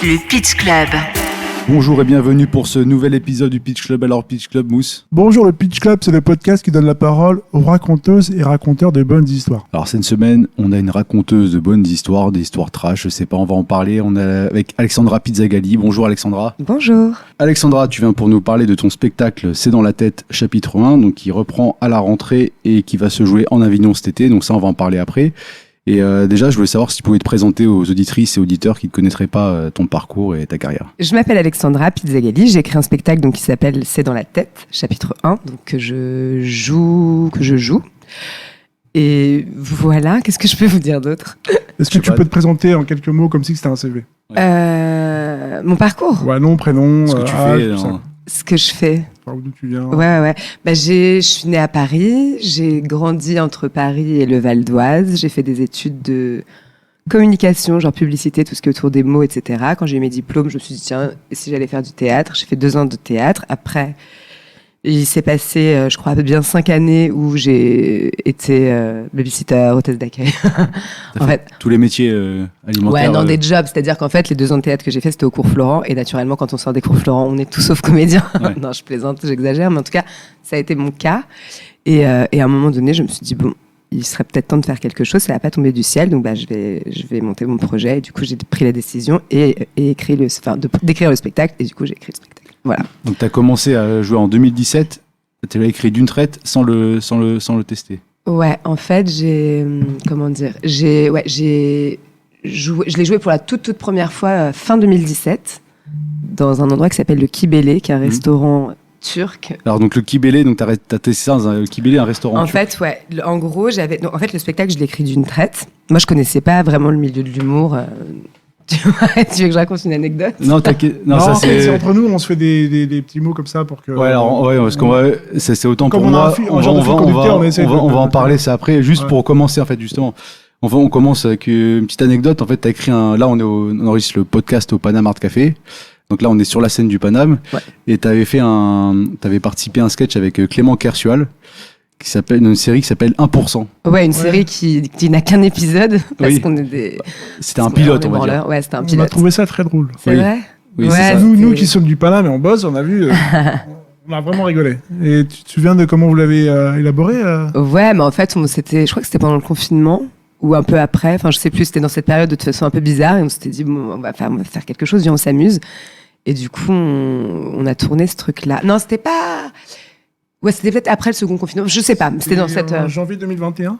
le Pitch Club. Bonjour et bienvenue pour ce nouvel épisode du Pitch Club. Alors Pitch Club, Mousse. Bonjour, le Pitch Club, c'est le podcast qui donne la parole aux raconteuses et raconteurs de bonnes histoires. Alors cette semaine, on a une raconteuse de bonnes histoires, des histoires trash, je sais pas, on va en parler. On est avec Alexandra Pizzagalli. Bonjour Alexandra. Bonjour. Alexandra, tu viens pour nous parler de ton spectacle C'est dans la tête, chapitre 1, donc qui reprend à la rentrée et qui va se jouer en Avignon cet été, donc ça on va en parler après. Et déjà, je voulais savoir si tu pouvais te présenter aux auditrices et auditeurs qui ne connaîtraient pas ton parcours et ta carrière. Je m'appelle Alexandra Pizzagalli, j'ai écrit un spectacle donc, qui s'appelle C'est dans la tête, chapitre 1, donc, que je joue. Et voilà, qu'est-ce que je peux vous dire d'autre ? Est-ce que tu peux te présenter en quelques mots comme si c'était un CV ? Mon parcours ? Ouais, nom, prénom, Ce que tu âge, fais, tout ça. Ce que je fais. Par d'où tu viens. Ouais. Bah, je suis née à Paris, j'ai grandi entre Paris et le Val d'Oise, j'ai fait des études de communication, genre publicité, tout ce qui est autour des mots, etc. Quand j'ai eu mes diplômes, je me suis dit, tiens, et si j'allais faire du théâtre ? J'ai fait 2 ans de théâtre. Après, il s'est passé, je crois, bien 5 années où j'ai été babysitter, hôtesse d'accueil. En fait, tous les métiers alimentaires. Ouais, non, des jobs. C'est-à-dire qu'en fait, les 2 ans de théâtre que j'ai fait, c'était au cours Florent. Et naturellement, quand on sort des cours Florent, on est tout sauf comédien. Ouais. Non, je plaisante, j'exagère. Mais en tout cas, ça a été mon cas. Et à un moment donné, je me suis dit, bon, il serait peut-être temps de faire quelque chose. Ça n'a pas tombé du ciel. Donc, je vais monter mon projet. Et du coup, j'ai pris la décision d'écrire le spectacle. Et du coup, j'ai écrit le spectacle. Voilà. Donc tu as commencé à jouer en 2017. Tu l'as écrit d'une traite sans le tester. Ouais, en fait, je l'ai joué pour la toute première fois fin 2017 dans un endroit qui s'appelle le Kibele, qui est un restaurant turc. Alors donc le Kibele, donc t'as testé ça dans un Kibele, un restaurant En turc. fait, ouais. En gros, le spectacle, je l'ai écrit d'une traite. Moi, je connaissais pas vraiment le milieu de l'humour. Tu veux que je raconte une anecdote ? Non, t'inquiète. Non, ça c'est entre nous, on se fait des petits mots comme ça pour que. Ouais, alors parce qu'on va, c'est autant comme pour on a moi. un genre de fil conducteur, on essaie on va en parler ça après. Juste pour commencer en fait justement. On commence avec une petite anecdote. En fait, t'as écrit là on enregistre le podcast au Paname Art Café. Donc là, on est sur la scène du Paname. Ouais. Et t'avais participé à un sketch avec Clément Kersual. Qui s'appelle une série qui s'appelle 1%. Ouais, une série qui n'a qu'un épisode parce qu'on est des. C'était un pilote, on va dire. Ouais, c'était un pilote. On a trouvé ça très drôle. C'est vrai. Oui, ouais, c'est ça. Nous qui sommes du Paname et on bosse, on a vu, on a vraiment rigolé. Et tu te souviens de comment vous l'avez élaboré Ouais, mais en fait, je crois que c'était pendant le confinement ou un peu après. Enfin, je sais plus. C'était dans cette période de toute façon un peu bizarre et on s'était dit bon, on va faire quelque chose, viens, on s'amuse. Et du coup, on a tourné ce truc-là. Non, c'était pas. Ouais, c'était peut-être après le second confinement. Je sais pas. C'était dans cette. Janvier 2021.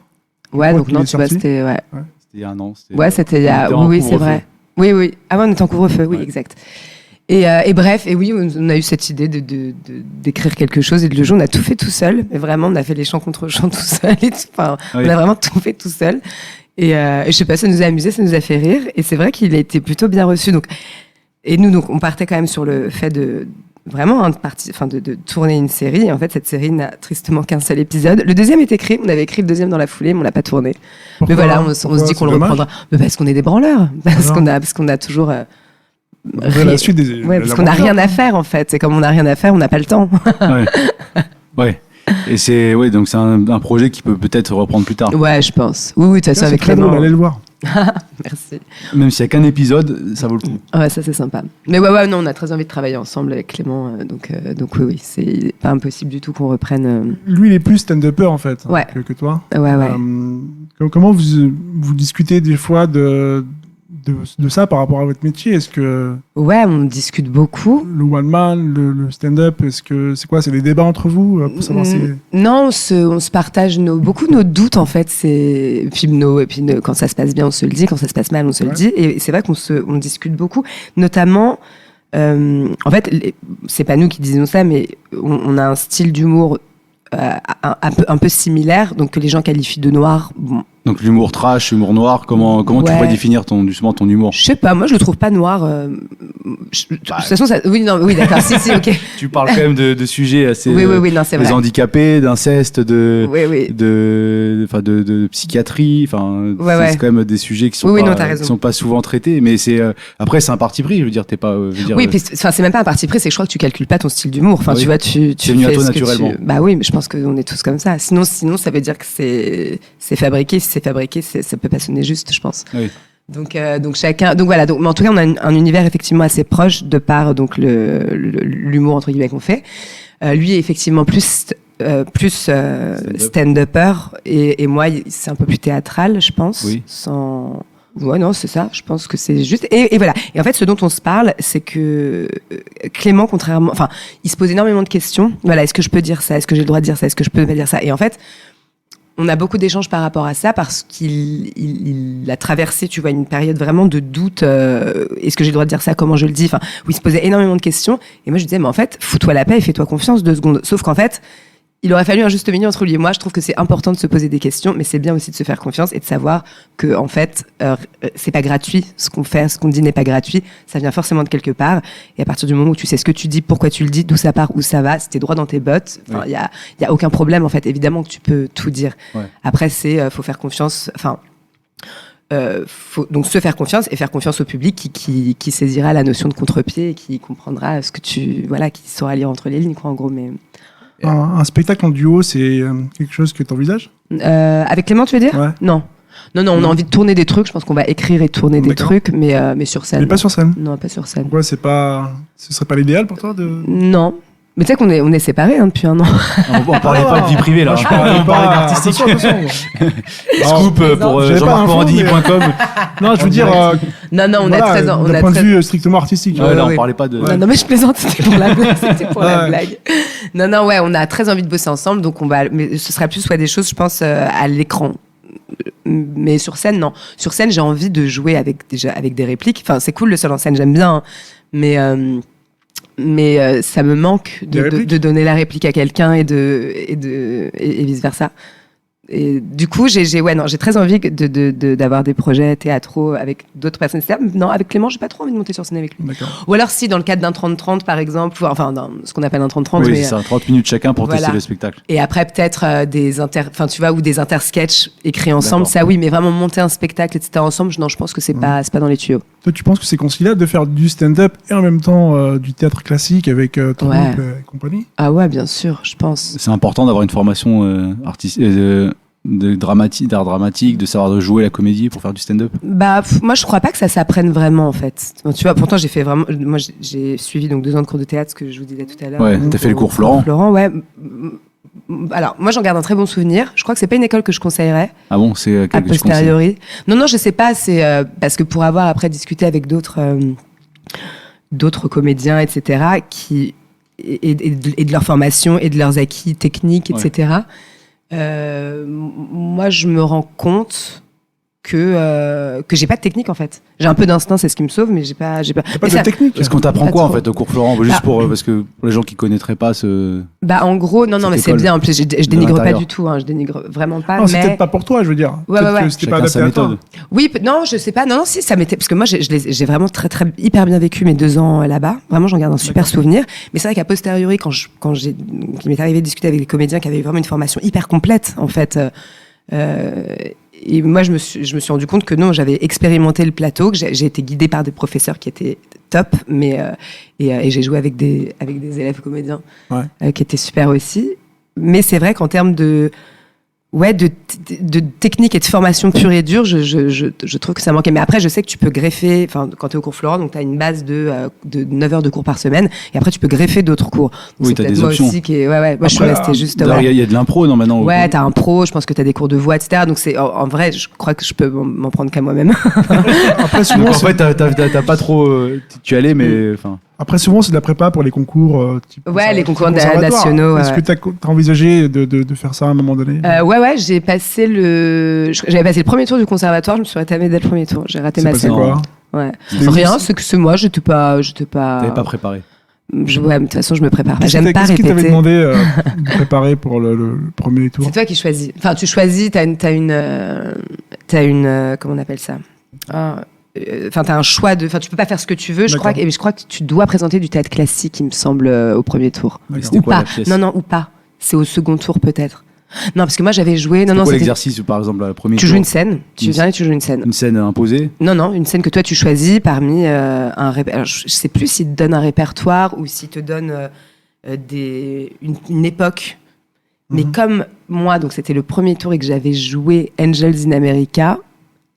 Ouais, donc non, tu vois, c'était. Ouais. C'était il y a un an. Ouais, c'était il y a. Oui, c'est vrai. Oui. Ah ouais, on était en couvre-feu, oui, exact. Et bref, et oui, on a eu cette idée d'écrire quelque chose et de le jouer. On a tout fait tout seul. Mais vraiment, on a fait les chants contre chants tout seul. Et tout. Enfin, on a vraiment tout fait tout seul. Et je sais pas, ça nous a amusé, ça nous a fait rire. Et c'est vrai qu'il a été plutôt bien reçu. Et nous, on partait quand même sur le fait de tourner une série. Et en fait, cette série n'a tristement qu'un seul épisode. Le deuxième est écrit. On avait écrit le deuxième dans la foulée, mais on l'a pas tourné. Pourquoi ? Mais voilà, on se dit qu'on le reprendra. Mais parce qu'on est des branleurs. Parce qu'on a toujours. La suite des. Ouais, parce qu'on n'a rien à faire en fait. C'est comme on n'a rien à faire, on n'a pas le temps. Ouais. Et donc c'est un projet qui peut-être reprendre plus tard. Ouais, je pense. Oui, de toute façon avec Clément. Allez le voir. Merci. Même s'il n'y a qu'un épisode, ça vaut le coup. Ouais, ça c'est sympa. Mais ouais, non, on a très envie de travailler ensemble avec Clément. Donc oui, c'est pas impossible du tout qu'on reprenne. Lui, il est plus stand-upper en fait que toi. Ouais. Comment vous discutez des fois de ça par rapport à votre métier ? Est-ce que ouais, on discute beaucoup. Le one man, le stand-up, c'est quoi ? C'est des débats entre vous pour savoir si... Non, on se partage beaucoup nos doutes en fait. Et puis quand ça se passe bien, on se le dit. Quand ça se passe mal, on se le dit. Et c'est vrai qu'on discute beaucoup, notamment. En fait, c'est pas nous qui disons ça, mais on a un style d'humour un peu similaire, donc que les gens qualifient de noir. Bon. Donc l'humour trash, humour noir, comment tu pourrais définir ton humour ? Je sais pas, moi je le trouve pas noir. De toute façon, oui, d'accord, si, ok. Tu parles quand même de sujets assez. Oui, non, c'est vrai. Des handicapés, d'inceste, de psychiatrie, enfin, c'est quand même des sujets qui sont pas souvent traités, mais après c'est un parti pris, je veux dire, t'es pas. C'est même pas un parti pris, c'est que je crois que tu calcules pas ton style d'humour. Enfin, tu vois, tu c'est venu à toi naturellement. Bah oui, mais je pense qu'on est tous comme ça. Sinon, ça veut dire que c'est fabriqué. Si c'est fabriqué, ça peut pas sonner juste, je pense. Oui. Donc chacun, donc voilà. Donc, mais en tout cas, on a un univers effectivement assez proche de par donc l'humour entre guillemets qu'on fait. Lui est effectivement plus stand-upper et moi c'est un peu plus théâtral, je pense. Oui. Ouais, non, c'est ça. Je pense que c'est juste. Et voilà. Et en fait, ce dont on se parle, c'est que Clément, il se pose énormément de questions. Voilà, est-ce que je peux dire ça? Est-ce que j'ai le droit de dire ça? Est-ce que je peux pas dire ça? Et en fait, on a beaucoup d'échanges par rapport à ça parce qu'il a traversé, tu vois, une période vraiment de doute. Est-ce que j'ai le droit de dire ça? Comment je le dis? Enfin, où il se posait énormément de questions. Et moi, je disais, mais en fait, fous-toi la paix et fais-toi confiance 2 secondes. Sauf qu'en fait, il aurait fallu un juste milieu entre lui et moi. Je trouve que c'est important de se poser des questions, mais c'est bien aussi de se faire confiance et de savoir que, en fait, c'est pas gratuit. Ce qu'on fait, ce qu'on dit n'est pas gratuit. Ça vient forcément de quelque part. Et à partir du moment où tu sais ce que tu dis, pourquoi tu le dis, d'où ça part, où ça va, si t'es droit dans tes bottes, il y a aucun problème, en fait. Évidemment que tu peux tout dire. Ouais. Après, faut faire confiance. Faut donc se faire confiance et faire confiance au public qui saisira la notion de contre-pied et qui comprendra ce que qui saura lire entre les lignes, quoi, en gros, mais. Un spectacle en duo, c'est quelque chose que tu envisages? Avec Clément, tu veux dire? Ouais. Non, on a envie de tourner des trucs. Je pense qu'on va écrire et tourner des trucs, mais sur scène. Mais pas sur scène? Non, pas sur scène. Pourquoi ce serait pas l'idéal pour toi de... Non. Mais tu sais qu'on est séparés depuis un an. On parlait pas de vie privée, là. On parlait d'artistique. Scoop pour jean-marc-morandi.com. Non, je veux dire... Non, on a très... D'un point de vue strictement artistique. Là, on parlait pas de... Non, mais je plaisante, c'était pour la blague. Non, ouais, on a très envie de bosser ensemble, donc mais ce sera plus des choses, je pense, à l'écran. Mais sur scène, non. Sur scène, j'ai envie de jouer avec des répliques. Enfin, c'est cool, le seul en scène, j'aime bien. Mais ça me manque de donner la réplique à quelqu'un et vice versa. Et du coup, j'ai très envie d'avoir des projets théâtraux avec d'autres personnes. Non, avec Clément, j'ai pas trop envie de monter sur scène avec lui. D'accord. Ou alors si, dans le cadre d'un 30-30, par exemple, dans ce qu'on appelle un 30-30. Oui, c'est ça, 30 minutes chacun pour tester le spectacle. Et après, peut-être des intersketchs écrits ensemble. D'accord. Ça, oui, mais vraiment monter un spectacle, etc. ensemble, non, je pense que c'est pas dans les tuyaux. Toi, tu penses que c'est conciliable de faire du stand-up et en même temps du théâtre classique avec ton groupe et compagnie? Ah ouais, bien sûr, je pense. C'est important d'avoir une formation d'art dramatique, de savoir jouer la comédie pour faire du stand-up. Moi, je crois pas que ça s'apprenne vraiment, en fait. Tu vois, pourtant, j'ai suivi donc 2 ans de cours de théâtre, ce que je vous disais tout à l'heure. Ouais, t'as fait le cours Florent. Ouais. Alors, moi, j'en garde un très bon souvenir. Je crois que c'est pas une école que je conseillerais. Ah bon, c'est a posteriori. Non, je sais pas. C'est parce que pour avoir après discuté avec d'autres comédiens, etc., et de leur formation et de leurs acquis techniques, etc. Moi, je me rends compte que j'ai pas de technique, en fait. J'ai un peu d'instinct, c'est ce qui me sauve, mais j'ai pas de technique. Est-ce qu'on t'apprend quoi, en fait, au cours Florent? Juste parce que pour les gens qui connaîtraient pas ce... en gros, non, mais c'est bien. En plus, je dénigre pas du tout, je dénigre vraiment pas. Non, c'est peut-être pas pour toi, je veux dire. Ouais. Que c'était pas adapté à toi. Oui, non, je sais pas. Non, si, ça m'était... Parce que moi, j'ai vraiment très, très, hyper bien vécu mes 2 ans là-bas. Vraiment, j'en garde un super souvenir. Mais c'est vrai qu'à posteriori, quand il m'est arrivé de discuter avec des comédiens qui avaient vraiment une formation hyper complète, en fait... Et moi, je me suis rendu compte que non, j'avais expérimenté le plateau, que j'ai été guidée par des professeurs qui étaient top, mais et j'ai joué avec des élèves comédiens qui étaient super aussi. Mais c'est vrai qu'en termes de technique et de formation pure et dure, je trouve que ça manquait. Mais après, je sais que tu peux greffer, quand tu es au cours Florent, donc tu as une base de 9 heures de cours par semaine, et après tu peux greffer d'autres cours. Donc oui, tu as des options. Aussi moi, je suis restée juste... Il y a de l'impro, non, maintenant? Ouais, tu as un pro, je pense que tu as des cours de voix, etc. Donc en vrai, je crois que je peux m'en prendre qu'à moi-même. Après, souvent, en fait, t'as pas trop... Tu y allais, mais... Après, souvent, c'est de la prépa pour les concours. Les concours nationaux. Est-ce que tu as envisagé de faire ça à un moment donné? Ouais, j'avais passé le premier tour du conservatoire, je me suis rétamée dès le premier tour. J'ai raté ma scène. C'est quoi? Ouais. Rien, c'est que moi, j'étais pas. T'avais pas préparé? Ouais, mais de toute façon, je me prépare pas. J'aime pas répéter. Qu'est-ce que t'avais demandé de préparer pour le premier tour? C'est toi qui choisis. Enfin, tu choisis, t'as une. Comment on appelle ça? T'as un choix tu peux pas faire ce que tu veux. Je crois que tu dois présenter du théâtre classique, il me semble, au premier tour. Ou pas. Non, ou pas. C'est au second tour, peut-être. Non, parce que moi, j'avais joué. Non, c'était l'exercice, par exemple, le premier tour. Tu joues une scène. Tu viens et tu joues une scène. Une scène imposée? Non, une scène que toi, tu choisis parmi alors, je sais plus s'il te donne un répertoire ou s'il te donne une époque. Mais comme moi, donc c'était le premier tour et que j'avais joué Angels in America,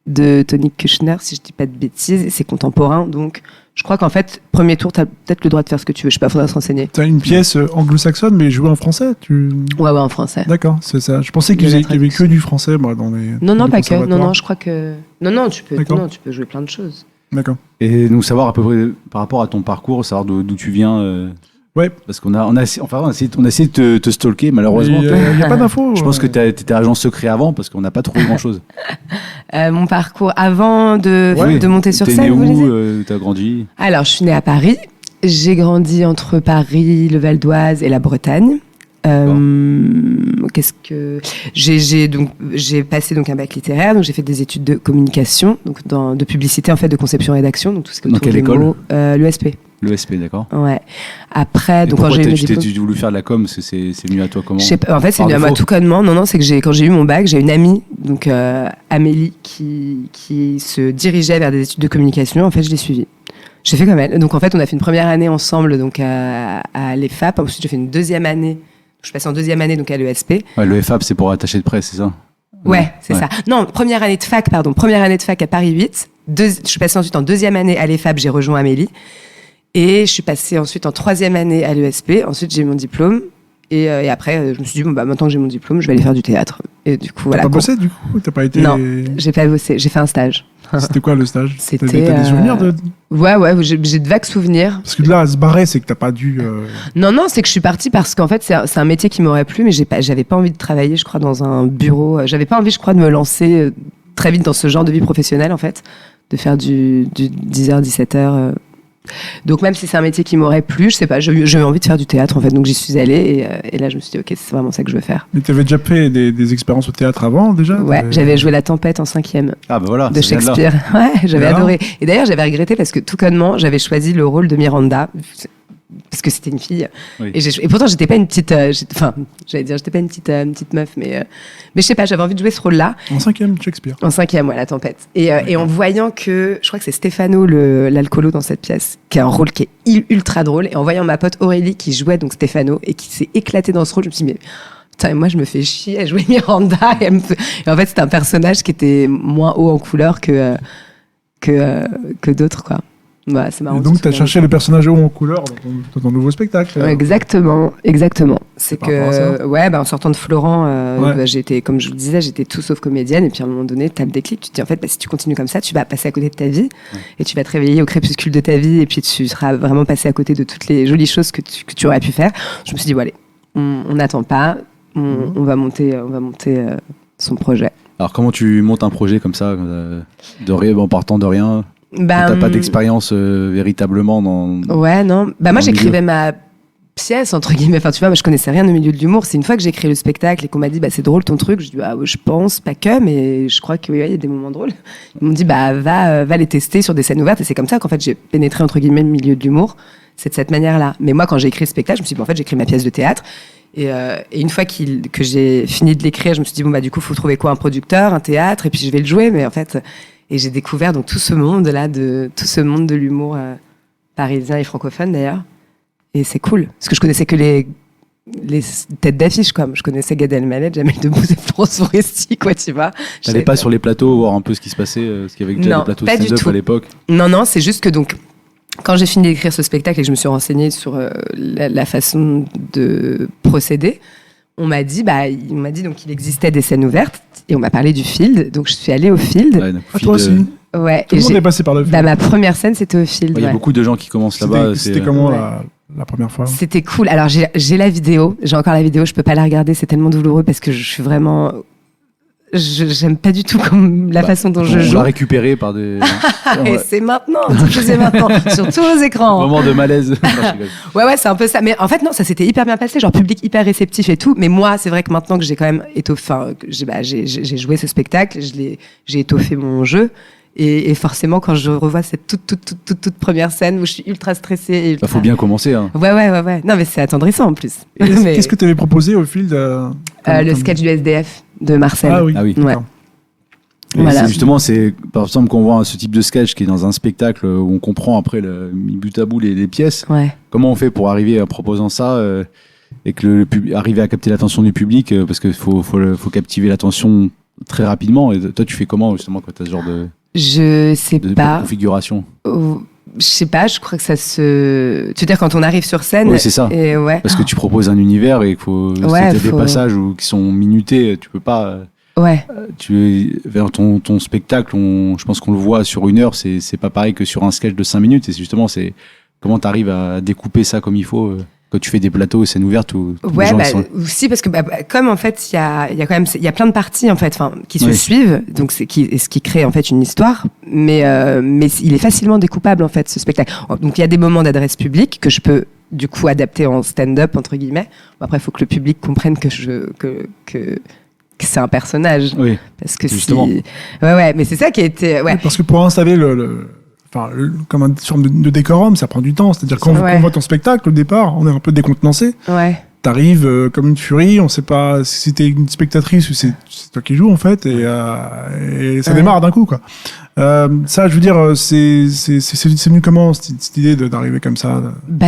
de Tony Kushner, si je dis pas de bêtises, et c'est contemporain, donc je crois qu'en fait, premier tour, t'as peut-être le droit de faire ce que tu veux, je sais pas, faudra se renseigner. T'as une pièce anglo-saxonne, mais jouée en français Ouais, en français. D'accord, c'est ça. Je pensais qu'il y avait que du français, moi, dans les. Non, pas que. Non, je crois que. Non, tu peux jouer plein de choses. D'accord. Et nous savoir à peu près par rapport à ton parcours, savoir d'où tu viens. Ouais. Parce qu'on a essayé de te stalker, malheureusement. Il n'y a pas d'infos. Je pense que tu étais agent secret avant, parce qu'on n'a pas trouvé grand-chose. Mon parcours avant de monter sur scène, vous né où t'as grandi? Alors, je suis née à Paris. J'ai grandi entre Paris, le Val d'Oise et la Bretagne. J'ai passé donc un bac littéraire, donc j'ai fait des études de communication, donc de publicité en fait, de conception rédaction, donc tout ce que dans quelle école? L'ESP. L'ESP, d'accord. Ouais. Après, et donc quand j'ai eu mes diplômes, tu voulu faire de la com, parce que c'est venu à toi comment? En fait, c'est venu à moi tout connement. Non, c'est que quand j'ai eu mon bac, j'ai une amie, donc Amélie, qui se dirigeait vers des études de communication. En fait, je l'ai suivie. J'ai fait comme elle. Donc en fait, on a fait une première année ensemble, donc à l'EFAP. Ensuite, j'ai fait une deuxième année. Je suis passée en deuxième année donc à l'ESP. Ouais, l'EFAP, c'est pour attaché de presse, c'est ça? Ouais, c'est ça. Non, première année de fac à Paris 8. Je suis passée ensuite en deuxième année à l'EFAP, j'ai rejoint Amélie. Et je suis passée ensuite en troisième année à l'ESP. Ensuite, j'ai eu mon diplôme. Et après, je me suis dit, maintenant que j'ai mon diplôme, je vais aller faire du théâtre. Et du coup, voilà. T'as pas bossé, du coup? T'as pas été... Non, j'ai pas bossé. J'ai fait un stage. C'était quoi le stage? T'as des souvenirs de... Ouais, j'ai de vagues souvenirs. Parce que là, à se barrer, c'est que t'as pas dû... Non, c'est que je suis partie parce qu'en fait, c'est un métier qui m'aurait plu, mais j'avais pas envie de travailler, je crois, dans un bureau. J'avais pas envie, je crois, de me lancer très vite dans ce genre de vie professionnelle, en fait. De faire du 10h, 17h... Donc même si c'est un métier qui m'aurait plu, je sais pas, j'ai eu envie de faire du théâtre en fait, donc j'y suis allée et là je me suis dit ok, c'est vraiment ça que je veux faire. Mais t'avais déjà fait des expériences au théâtre avant déjà? Ouais, j'avais joué La Tempête en 5e voilà, de Shakespeare. Ouais, j'avais adoré. Et d'ailleurs j'avais regretté parce que tout connement j'avais choisi le rôle de Miranda parce que c'était une fille. Oui. Et pourtant j'étais pas une petite, j'étais pas une petite meuf, mais je sais pas, j'avais envie de jouer ce rôle-là. En 5e Shakespeare. En 5e, ouais, La Tempête. Et en voyant que, je crois que c'est Stéphano l'alcoolo dans cette pièce, qui a un rôle qui est ultra drôle. Et en voyant ma pote Aurélie qui jouait donc Stéphano et qui s'est éclatée dans ce rôle, je me suis dit mais putain, moi je me fais chier à jouer Miranda. Et en fait c'était un personnage qui était moins haut en couleur que d'autres quoi. Ouais, c'est marrant. Et donc, tu as cherché le personnage haut en couleur dans ton nouveau spectacle. Exactement. C'est que, en sortant de Florent, j'étais, comme je vous le disais, j'étais tout sauf comédienne. Et puis à un moment donné, tu as le déclic. Tu te dis, en fait, si tu continues comme ça, tu vas passer à côté de ta vie. Et tu vas te réveiller au crépuscule de ta vie. Et puis tu seras vraiment passé à côté de toutes les jolies choses que tu aurais pu faire. Je me suis dit, allez, on n'attend pas. On va monter son projet. Alors, comment tu montes un projet comme ça, en partant de rien? T'as pas d'expérience véritablement dans... Ouais, non. Moi, j'écrivais ma pièce, entre guillemets. Enfin, tu vois, moi, je connaissais rien au milieu de l'humour. C'est une fois que j'ai créé le spectacle et qu'on m'a dit, c'est drôle ton truc. Je dis, je pense, pas que, mais je crois qu'il y a des moments drôles. Ils m'ont dit, va les tester sur des scènes ouvertes. Et c'est comme ça qu'en fait, j'ai pénétré, entre guillemets, le milieu de l'humour. C'est de cette manière-là. Mais moi, quand j'ai écrit le spectacle, je me suis dit, en fait, j'écris ma pièce de théâtre. Et une fois que j'ai fini de l'écrire, je me suis dit, du coup, il faut trouver quoi? Un producteur, un théâtre, et puis je vais le jouer. Mais en fait... Et j'ai découvert donc tout ce monde-là, tout ce monde de l'humour parisien et francophone d'ailleurs. Et c'est cool, parce que je connaissais que les têtes d'affiche, quoi. Je connaissais Gad Elmaleh, Jamel Debbouze et Florence Foresti, quoi, tu vois. T'allais pas sur les plateaux voir un peu ce qui se passait, ce qu'il y avait déjà des plateaux stand-up à l'époque? Non, c'est juste que donc, quand j'ai fini d'écrire ce spectacle et que je me suis renseignée sur la façon de procéder, on m'a dit donc qu'il existait des scènes ouvertes et on m'a parlé du Field, donc je suis allée au Field. Ouais, toi aussi. Ouais. Tout le monde est passé par le Field. Ma première scène c'était au Field. Il y a beaucoup de gens qui commencent là-bas. C'était comment la première fois? C'était cool. Alors j'ai la vidéo, j'ai encore la vidéo, je peux pas la regarder, c'est tellement douloureux parce que je suis vraiment... J'aime pas du tout comme la façon dont je joue. On l'a récupéré par des... Et c'est maintenant, c'est maintenant, sur tous vos écrans. Moment de malaise. Ouais, c'est un peu ça. Mais en fait, non, ça s'était hyper bien passé, genre public hyper réceptif et tout. Mais moi, c'est vrai que maintenant que j'ai quand même étoffé, j'ai joué ce spectacle, j'ai étoffé mon jeu. Et forcément, quand je revois cette toute première scène où je suis ultra stressée. Faut bien commencer. Hein. Ouais. Non, mais c'est attendrissant en plus. Qu'est-ce que tu avais proposé au Field le sketch du SDF de Marcel. Ah oui. Ouais. Voilà. Justement, c'est par exemple qu'on voit ce type de sketch qui est dans un spectacle où on comprend après mis bout à bout les pièces. Ouais. Comment on fait pour arriver en proposant ça et que arriver à capter l'attention du public parce qu'il faut captiver l'attention très rapidement. Et toi, tu fais comment justement quand tu as ce genre de configuration? Je sais pas, je crois que ça se... Tu veux dire quand on arrive sur scène? Oui, c'est ça. Et Parce que tu proposes un univers et qu'il faut... des passages qui sont minutés, tu peux pas... vers ton spectacle, je pense qu'on le voit sur 1 heure, c'est pas pareil que sur un sketch de 5 minutes. Et justement, c'est comment tu arrives à découper ça comme il faut quand tu fais des plateaux et scènes ouvertes où les gens aussi parce que comme en fait il y a plein de parties en fait qui se suivent, donc ce qui crée en fait une histoire, mais il est facilement découpable en fait ce spectacle. Donc il y a des moments d'adresse publique que je peux du coup adapter en stand-up entre guillemets. Après il faut que le public comprenne que c'est un personnage. Oui. Parce que justement. mais c'est ça qui a été parce que pour installer comme une sorte de décorum, ça prend du temps. C'est-à-dire quand on voit ton spectacle, au départ, on est un peu décontenancé. Ouais. T'arrives comme une furie, on sait pas si t'es une spectatrice ou c'est toi qui joues en fait, et ça démarre d'un coup quoi. Ça, je veux dire, c'est venu comment cette idée d'arriver comme ça?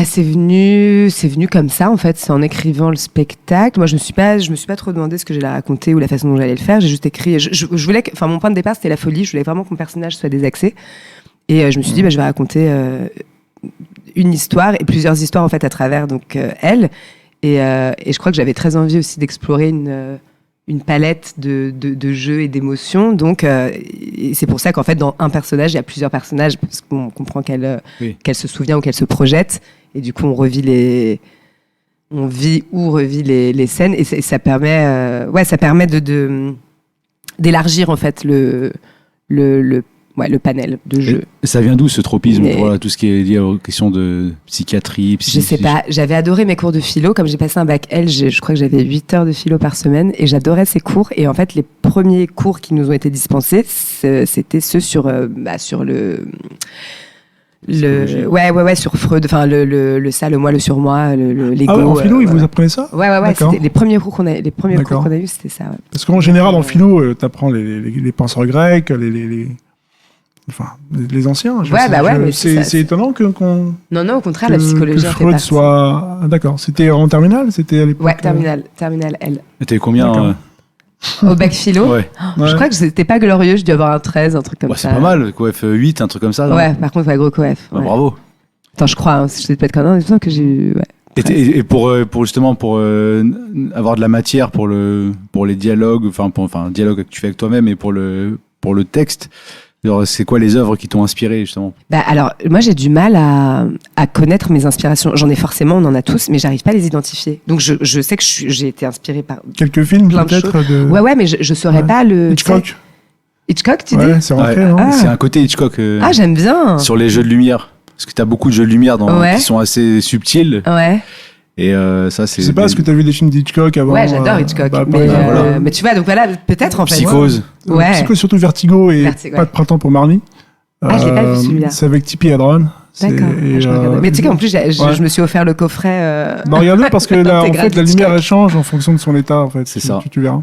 C'est venu comme ça en fait. C'est en écrivant le spectacle. Moi, je me suis pas trop demandé ce que j'allais raconter ou la façon dont j'allais le faire. J'ai juste écrit. Je voulais mon point de départ c'était la folie. Je voulais vraiment que mon personnage soit désaxé. Et je me suis dit, je vais raconter une histoire et plusieurs histoires en fait à travers donc elle. Et je crois que j'avais très envie aussi d'explorer une palette de jeux et d'émotions. Donc, et c'est pour ça qu'en fait, dans un personnage, il y a plusieurs personnages parce qu'on comprend qu'elle se souvient ou qu'elle se projette. Et du coup, on vit ou revit les scènes. Et ça permet, d'élargir en fait le panel de jeux. Et ça vient d'où ce tropisme pour tout ce qui est lié aux questions de psychiatrie, Je sais pas, j'avais adoré mes cours de philo, comme j'ai passé un bac L, je crois que j'avais 8 heures de philo par semaine et j'adorais ces cours. Et en fait, les premiers cours qui nous ont été dispensés, c'était ceux sur le sur Freud, enfin le ça, le moi, le surmoi, l'ego. Ah ouais, en philo, ils vous apprenaient ça? Ouais, c'était les premiers cours qu'on a eu, c'était ça. Ouais. Parce qu'en général, en philo, t'apprends les penseurs grecs, les anciens. Mais c'est étonnant qu'on. Non, au contraire, la psychologie que Freud soit. D'accord. C'était en terminale, c'était à l'époque. Ouais, terminale L. T'avais combien au bac philo? Ouais. Je crois que c'était pas glorieux, je dû avoir un 13, un truc comme ça. C'est pas mal, coef 8, un truc comme ça. Non par contre, gros coef. Ouais. Bravo. Attends, je crois, je sais pas être quand même, je que j'ai eu. Et pour justement avoir de la matière pour les dialogues, dialogue que tu fais avec toi-même et pour le texte. Alors, c'est quoi les œuvres qui t'ont inspiré justement? Alors, moi j'ai du mal à connaître mes inspirations. J'en ai forcément, on en a tous, mais j'arrive pas à les identifier. Donc je sais que j'ai été inspirée par quelques films peut-être. Ouais, mais je saurais pas le. Hitchcock. Hitchcock, tu dis? C'est ancré, non? C'est un côté Hitchcock. J'aime bien. Sur les jeux de lumière, parce que t'as beaucoup de jeux de lumière qui sont assez subtils. Ouais. Et ça, c'est. Je sais pas, est-ce que tu as vu des films d'Hitchcock avant? Ouais, j'adore Hitchcock. Mais tu vois, donc voilà, peut-être en fait. Psychose. Ouais. Psychose, surtout Vertigo et Pas de printemps pour Marnie. Je l'ai pas vu celui-là. C'est avec Tippi Hedren. D'accord. Mais tu sais qu'en plus, je me suis offert le coffret. Non, regarde-le parce que là, en fait, la lumière elle change en fonction de son état. En fait, c'est ça. Tu verras.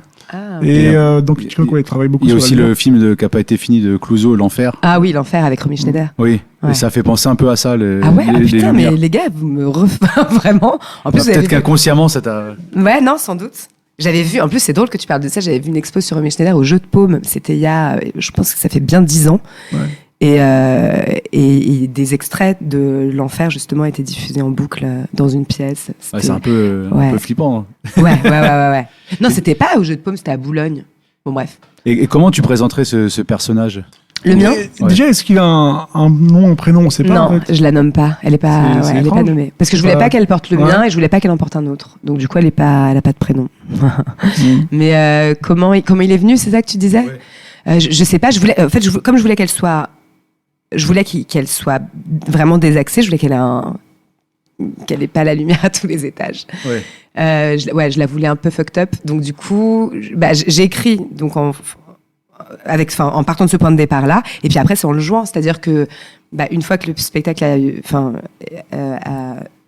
Et donc Hitchcock, il travaille beaucoup. Il y a aussi le film qui n'a pas été fini de Clouseau, L'Enfer. Ah oui, L'Enfer avec Romy Schneider. Oui. Et ça fait penser un peu à ça. Putain, mais les gars, vous me vraiment. En plus, peut-être qu'inconsciemment, ça t'a. Ouais, non, sans doute. J'avais vu, en plus, c'est drôle que tu parles de ça. J'avais vu une expo sur Romy Schneider au Jeu de Paume. C'était il y a, je pense que ça fait bien 10 ans. Ouais. Et des extraits de L'Enfer justement étaient diffusés en boucle dans une pièce. C'est un peu flippant. Ouais. Non, c'était pas au Jeu de Paume, c'était à Boulogne. Bon, bref. Et comment tu présenterais ce personnage? Le mien? Déjà, est-ce qu'il a un nom, un prénom? On sait pas. Non, en fait. je la nomme pas. Elle est pas, elle est pas nommée. Parce que je voulais pas qu'elle porte le mien et je voulais pas qu'elle en porte un autre. Donc du coup, elle a pas de prénom. Mais comment il est venu? C'est ça que tu disais? Je sais pas. Comme je voulais qu'elle soit vraiment désaxée. Je voulais qu'elle ait pas la lumière à tous les étages. Je la voulais un peu fucked up. Donc du coup, j'ai écrit donc en partant de ce point de départ là. Et puis après, c'est en le jouant. C'est-à-dire que une fois que le spectacle a eu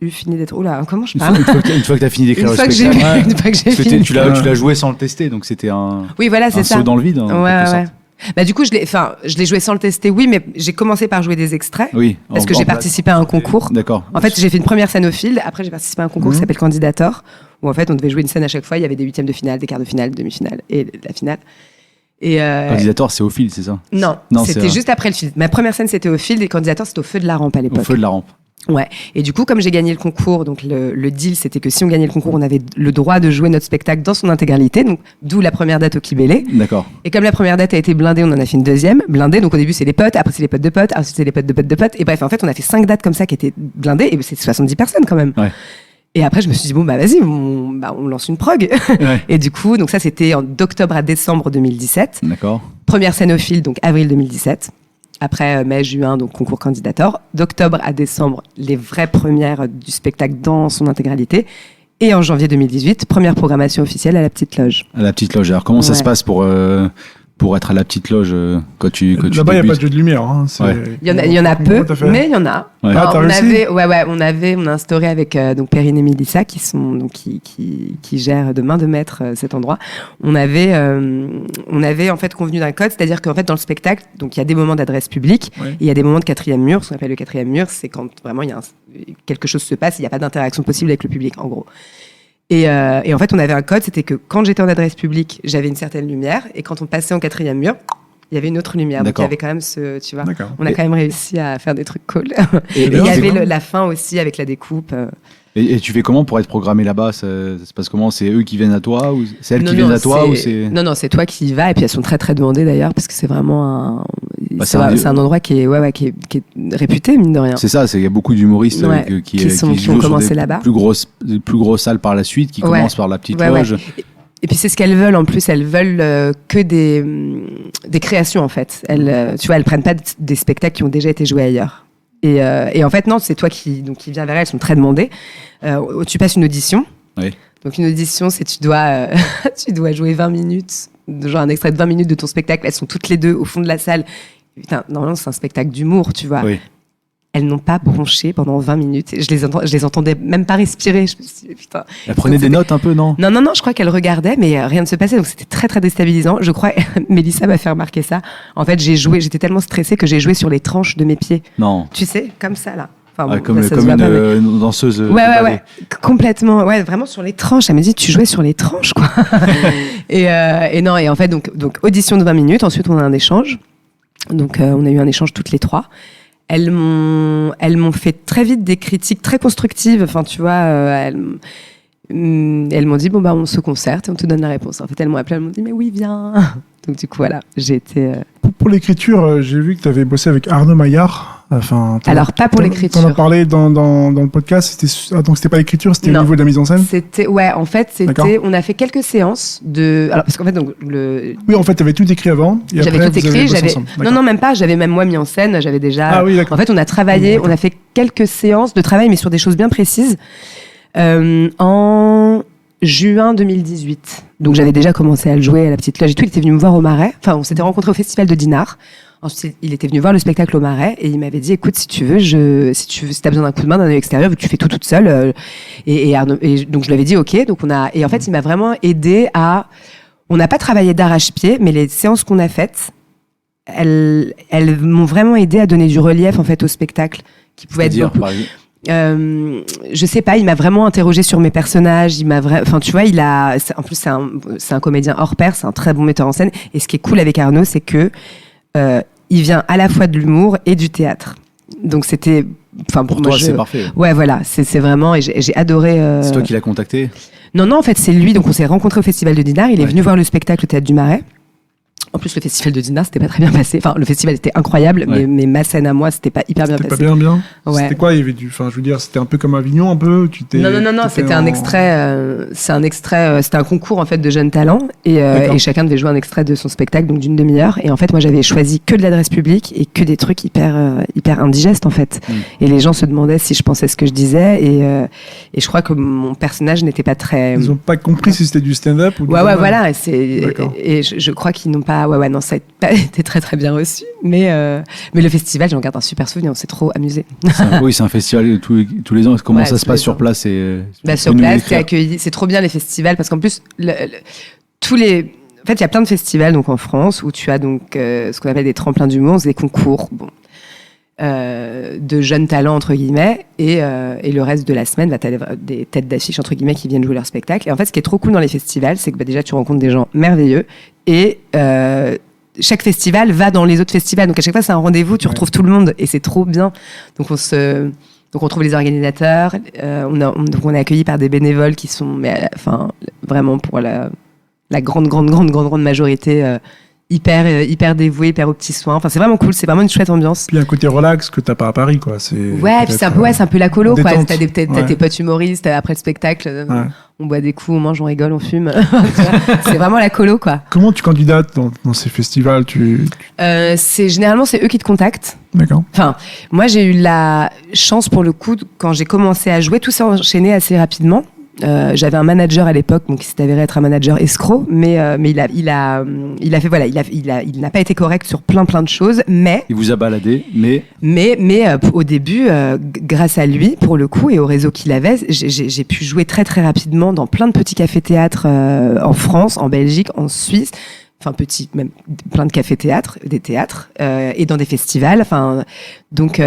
fini d'être... Oula, comment je parle? Une fois que tu as fini d'écrire le spectacle. Une fois que j'ai fini. Tu l'as joué sans le tester, donc c'était un saut dans le vide. Du coup, je l'ai joué sans le tester, oui, mais j'ai commencé par jouer des extraits. Oui. Parce que j'ai participé à un concours. D'accord. En fait, j'ai fait une première scène au fil. Après, j'ai participé à un concours qui s'appelle Candidator, où en fait, on devait jouer une scène à chaque fois. Il y avait des huitièmes de finale, des quarts de finale, demi-finale et la finale. Et Candidator, c'est au Field, c'est ça? Non, c'était juste après le Field. Ma première scène, c'était au Field, et Candidator, c'était au Feu de la Rampe à l'époque. Au Feu de la Rampe. Ouais. Et du coup, comme j'ai gagné le concours, donc le deal, c'était que si on gagnait le concours, on avait le droit de jouer notre spectacle dans son intégralité, donc d'où la première date au Kibélé. D'accord. Et comme la première date a été blindée, on en a fait une deuxième blindée. Donc au début, c'est les potes, après c'est les potes de potes, ensuite c'est les potes de potes de potes. Et bref, en fait, on a fait 5 dates comme ça qui étaient blindées, et c'est 70 personnes quand même. Ouais. Et après, je me suis dit, bon, bah vas-y, on lance une prog. Ouais. Et du coup, donc ça, c'était d'octobre à décembre 2017. D'accord. Première scène au Field, donc avril 2017. Après mai, juin, donc concours Candidator. D'octobre à décembre, les vraies premières du spectacle dans son intégralité. Et en janvier 2018, première programmation officielle à la Petite Loge. À la Petite Loge. Alors, comment ça se passe pour être à la Petite Loge quand tu Là-bas, il n'y a pas de jeu de lumière. Hein. Ouais. Il y en a peu, mais il y en a. Ouais. Ah, On a instauré avec donc Perrine et Mélissa qui gèrent de main de maître cet endroit. On avait en fait convenu d'un code, c'est-à-dire qu'en fait dans le spectacle, donc il y a des moments d'adresse publique, et il y a des moments de quatrième mur. Ce qu'on appelle le quatrième mur, c'est quand vraiment quelque chose se passe, il n'y a pas d'interaction possible avec le public, en gros. Et en fait, on avait un code, c'était que quand j'étais en adresse publique, j'avais une certaine lumière, et quand on passait en quatrième mur, il y avait une autre lumière. Donc il y avait quand même tu vois, on a quand même réussi à faire des trucs cool. Et il y avait la fin aussi avec la découpe. Et tu fais comment pour être programmé là-bas? Ça se passe comment? C'est eux qui viennent à toi ou c'est elles qui viennent à toi ou c'est... Non, c'est toi qui y vas, et puis elles sont très très demandées d'ailleurs, parce que c'est vraiment c'est un endroit qui est réputé, mine de rien. C'est ça, il y a beaucoup d'humoristes qui ont commencé là-bas. Plus grosses salles par la suite, qui commencent par la Petite Loge. Ouais. Et puis c'est ce qu'elles veulent en plus, elles veulent que des créations en fait. Tu vois, elles prennent pas des spectacles qui ont déjà été joués ailleurs. Et en fait non, c'est toi qui viens vers elles, elles sont très demandées. Tu passes une audition. Oui. Donc une audition, c'est tu dois jouer 20 minutes, genre un extrait de 20 minutes de ton spectacle. Elles sont toutes les deux au fond de la salle. Putain, normalement c'est un spectacle d'humour, tu vois. Oui. Elles n'ont pas bronché pendant 20 minutes. Je les entendais même pas respirer. Je me suis dit, putain. Elles prenaient des notes un peu, non? Non, je crois qu'elles regardaient, mais rien ne se passait. Donc c'était très, très déstabilisant. Je crois, Mélissa m'a fait remarquer ça. En fait, j'étais tellement stressée que j'ai joué sur les tranches de mes pieds. Non. Tu sais, comme ça, là. Enfin, bon, comme une danseuse. Ouais, complètement. Ouais, vraiment sur les tranches. Elle m'a dit, tu jouais sur les tranches, quoi. et en fait, donc audition de 20 minutes. Ensuite, on a un échange. Donc, on a eu un échange toutes les trois. Elles m'ont fait très vite des critiques très constructives. Enfin, tu vois, elles m'ont dit, bon, bah, on se concerte et on te donne la réponse. En fait, elles m'ont appelé, elles m'ont dit, mais oui, viens. Donc, du coup, voilà, j'ai été... Pour l'écriture, j'ai vu que tu avais bossé avec Arnaud Maillard. Enfin, alors, pas pour l'écriture. T'en as parlé dans le podcast. Donc, c'était pas l'écriture, c'était au niveau de la mise en scène? En fait, on a fait quelques séances alors, parce qu'en fait, donc, Oui, en fait, t'avais tout écrit avant. Et j'avais après, tout écrit, non, même pas, j'avais même moi mis en scène, j'avais déjà. Ah oui, d'accord. En fait, on a travaillé, on a fait quelques séances de travail, mais sur des choses bien précises. En juin 2018. Donc, j'avais déjà commencé à le jouer à la Petite Loge et tout. Il était venu me voir au Marais. Enfin, on s'était rencontrés au Festival de Dinard. Ensuite, il était venu voir le spectacle au Marais et il m'avait dit, écoute, si t'as besoin d'un coup de main d'un œil extérieur, vu que tu fais tout toute seule. Et donc, je lui avais dit, ok. Donc, et en fait, il m'a vraiment aidé on n'a pas travaillé d'arrache-pied, mais les séances qu'on a faites, elles m'ont vraiment aidé à donner du relief, en fait, au spectacle, qui pouvait être beaucoup. Je sais pas, il m'a vraiment interrogé sur mes personnages, enfin tu vois, en plus c'est un comédien hors pair, c'est un très bon metteur en scène, et ce qui est cool avec Arnaud, c'est que il vient à la fois de l'humour et du théâtre. Donc c'était, enfin pour toi c'est parfait. Ouais, voilà, c'est vraiment, et j'ai adoré. C'est toi qui l'as contacté? Non, en fait c'est lui. Donc on s'est rencontrés au Festival de Dinard, il est venu voir le spectacle au Théâtre du Marais. En plus, le festival de Dinard, c'était pas très bien passé. Enfin, le festival était incroyable, mais ma scène à moi, c'était pas hyper bien passé. C'était pas bien. Ouais. C'était quoi? Il y avait enfin, je veux dire, c'était un peu comme Avignon, un peu. Non. C'était un extrait. C'est un extrait. C'était un concours en fait de jeunes talents, et chacun devait jouer un extrait de son spectacle, donc d'une demi-heure. Et en fait, moi, j'avais choisi que de l'adresse publique et que des trucs hyper indigestes en fait. Et les gens se demandaient si je pensais ce que je disais, et je crois que mon personnage n'était pas très. Ils ont pas compris si c'était du stand-up ou. Ouais, voilà. Et je crois qu'ils n'ont pas. Ouais, non, ça a pas été très très bien reçu, mais le festival, j'en garde un super souvenir, on s'est trop amusé. Oui, c'est un festival tous les ans. Comment ça se passe sur place? Sur place, t'es accueilli, c'est trop bien les festivals, parce qu'en plus, en fait, il y a plein de festivals donc en France où tu as donc ce qu'on appelle des tremplins d'humour, des concours. Bon. de jeunes talents entre guillemets et le reste de la semaine t'as des têtes d'affiche entre guillemets qui viennent jouer leur spectacle. Et en fait ce qui est trop cool dans les festivals, c'est que déjà tu rencontres des gens merveilleux et chaque festival va dans les autres festivals, donc à chaque fois c'est un rendez-vous, tu retrouves tout le monde et c'est trop bien. Donc on trouve les organisateurs, on est accueillis par des bénévoles qui sont vraiment pour la grande majorité hyper dévoué, hyper aux petits soins. Enfin, c'est vraiment cool, c'est vraiment une chouette ambiance. Puis il y a un côté relax que t'as pas à Paris, quoi. Ouais, puis c'est un peu la colo, quoi. T'as tes potes humoristes, après le spectacle, on boit des coups, on mange, on rigole, on fume. C'est vraiment la colo, quoi. Comment tu candidates dans ces festivals Généralement, c'est eux qui te contactent. D'accord. Enfin, moi, j'ai eu la chance, pour le coup, quand j'ai commencé à jouer, tout s'est enchaîné assez rapidement. J'avais un manager à l'époque, donc qui s'est avéré être un manager escroc, mais il n'a pas été correct sur plein de choses, mais il vous a baladé, mais au début, grâce à lui pour le coup et au réseau qu'il avait, j'ai pu jouer très très rapidement dans plein de petits cafés-théâtres en France, en Belgique, en Suisse. Enfin même plein de cafés-théâtres, des théâtres et dans des festivals. Enfin donc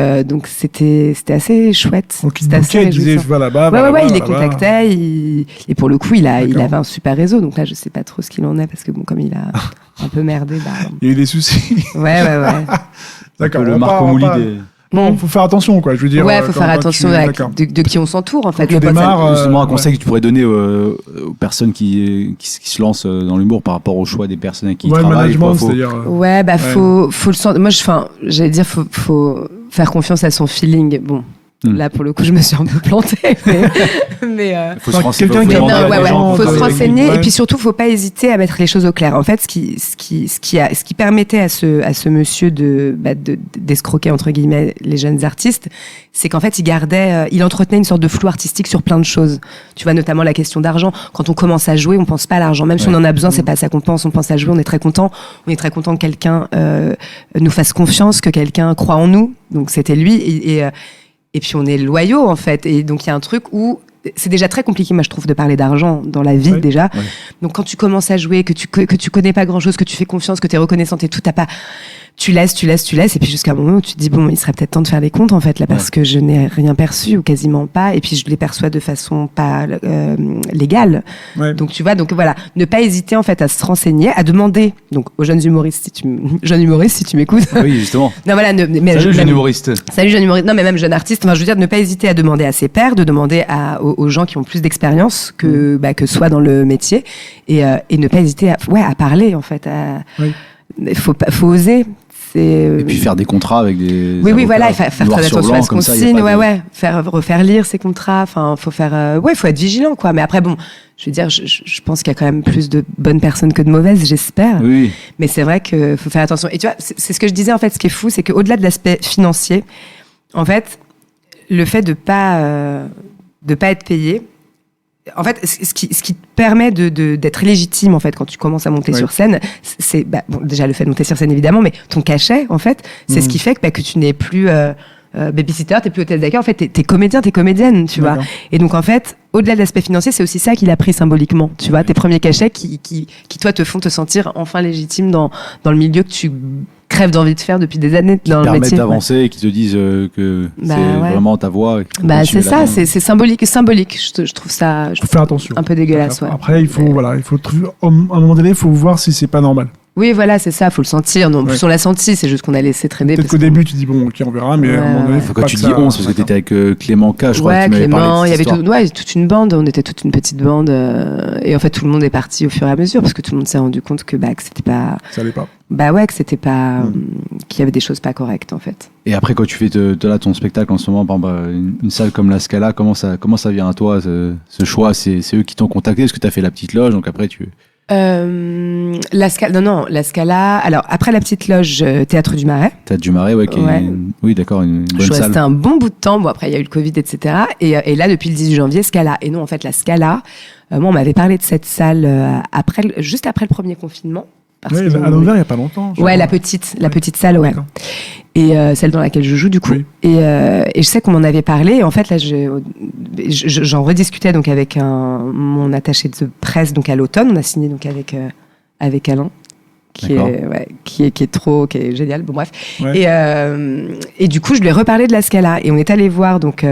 c'était assez chouette. Donc il disait je vais là-bas. Ouais, il les contactait. Et pour le coup il avait un super réseau. Donc là je sais pas trop ce qu'il en est parce que bon comme il a un peu merdé. Il y a eu des soucis. Ouais. D'accord. Le Marco Mouli des... Bon, faut faire attention, quoi. Je veux dire. Ouais, faut faire attention de qui on s'entoure, en fait. Justement, un conseil que tu pourrais donner aux personnes qui se lancent dans l'humour par rapport au choix des personnes avec qui ils travaillent. Ouais, faut le sentir. Moi, j'allais dire, faut faire confiance à son feeling. Bon. Là, pour le coup, je me suis un peu plantée, mais faut se renseigner et puis surtout, faut pas hésiter à mettre les choses au clair. En fait, ce qui permettait à ce monsieur d'escroquer entre guillemets les jeunes artistes, c'est qu'en fait, il entretenait une sorte de flou artistique sur plein de choses. Tu vois, notamment la question d'argent. Quand on commence à jouer, on pense pas à l'argent, même si on en a besoin, c'est pas ça qu'on pense. On pense à jouer, on est très content. On est très content que quelqu'un nous fasse confiance, que quelqu'un croit en nous. Donc c'était lui et puis on est loyaux en fait, et donc il y a un truc où c'est déjà très compliqué, moi je trouve, de parler d'argent dans la vie déjà. Ouais. Donc quand tu commences à jouer, que tu connais pas grand chose, que tu fais confiance, que tu es reconnaissante et tout, tu laisses, et puis jusqu'à un moment où tu te dis bon, il serait peut-être temps de faire les comptes en fait là, parce que je n'ai rien perçu ou quasiment pas, et puis je les perçois de façon pas légale. Ouais. Donc tu vois, donc voilà, ne pas hésiter en fait à se renseigner, à demander donc aux jeunes humoristes si tu m'écoutes. Oui, justement. Non voilà, salut jeune humoriste. Salut jeune humoriste. Non mais même jeune artiste. Enfin, je veux dire, ne pas hésiter à demander à ses pairs, de demander aux gens qui ont plus d'expérience que soit dans le métier, et ne pas hésiter à parler en fait. Faut oser. Et puis faire des contrats avec des oui voilà, faire très attention à ce qu'on signe, refaire lire ces contrats, enfin faut être vigilant quoi. Mais après bon, je veux dire, je pense qu'il y a quand même plus de bonnes personnes que de mauvaises, j'espère. Oui. Mais c'est vrai que faut faire attention. Et tu vois, c'est ce que je disais en fait, ce qui est fou, c'est qu'au-delà de l'aspect financier, en fait, le fait de pas être payé, en fait, ce qui te permet d'être légitime, en fait, quand tu commences à monter sur scène, c'est déjà le fait de monter sur scène, évidemment, mais ton cachet, en fait, c'est ce qui fait que tu n'es plus babysitter, t'es plus hôtesse d'accueil, en fait, t'es comédien, t'es comédienne, tu vois. Et donc, en fait, au-delà de l'aspect financier, c'est aussi ça qu'il a pris symboliquement, tu vois, tes premiers cachets qui toi, te font te sentir enfin légitime dans le milieu que tu crèves d'envie de faire depuis des années dans le métier. Qui permettent d'avancer et qui te disent que c'est vraiment ta voix. C'est ça, c'est symbolique. Je trouve ça faut faire attention. Un peu dégueulasse. Après, il faut à un moment donné, il faut voir si c'est pas normal. Oui, voilà, c'est ça, faut le sentir. Non, plus on l'a senti, c'est juste qu'on a laissé traîner. Peut-être qu'au début, tu dis bon, ok, on verra, mais à un moment donné, quand tu dis 11, parce que t'étais avec Clément K, je crois que tu m'avais parlé de cette histoire. Il y avait toute une bande, on était toute une petite bande, et en fait, tout le monde est parti au fur et à mesure, parce que tout le monde s'est rendu compte que c'était pas. Ça allait pas. Que c'était pas. Qu'il y avait des choses pas correctes, en fait. Et après, quand tu fais ton spectacle en ce moment, une salle comme la Scala, comment ça vient à toi, ce choix? C'est eux qui t'ont contacté, parce que t'as fait la petite loge, donc après la Scala. Alors, après la petite loge, Théâtre du Marais. Théâtre du Marais, oui, d'accord, une bonne salle. Je suis restée un bon bout de temps. Bon, après, il y a eu le Covid, etc. Et là, depuis le 18 janvier, Scala. Et non, en fait, la Scala, moi, on m'avait parlé de cette salle juste après le premier confinement. Elle a ouvert il n'y a pas longtemps. Ouais, la petite salle, ouais. Et celle dans laquelle je joue, du coup. Oui. Et je sais qu'on m'en avait parlé. Et en fait, là, j'en rediscutais donc avec mon attaché de presse donc à l'automne. On a signé donc avec Alain. qui est génial. Bon bref. Ouais. Et du coup, je lui ai reparlé de la Scala et on est allé voir donc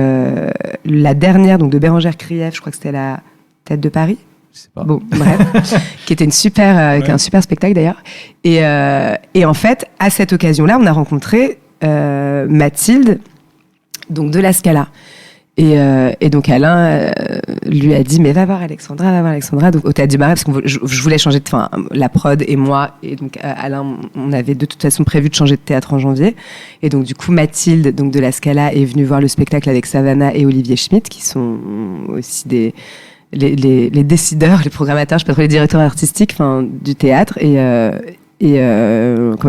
la dernière donc de Bérengère Krief, je crois que c'était la Tête de Paris. Je sais pas. Bon bref, qui était qui est un super spectacle d'ailleurs. Et en fait, à cette occasion-là, on a rencontré Mathilde donc de la Scala. Et donc Alain lui a dit mais va voir Alexandra donc au Théâtre du Marais parce que je voulais changer de la prod et moi et donc Alain on avait de toute façon prévu de changer de théâtre en janvier et donc du coup Mathilde donc de la Scala est venue voir le spectacle avec Savannah et Olivier Schmitt qui sont aussi les décideurs, les programmateurs, je sais pas trop, les directeurs artistiques du théâtre comment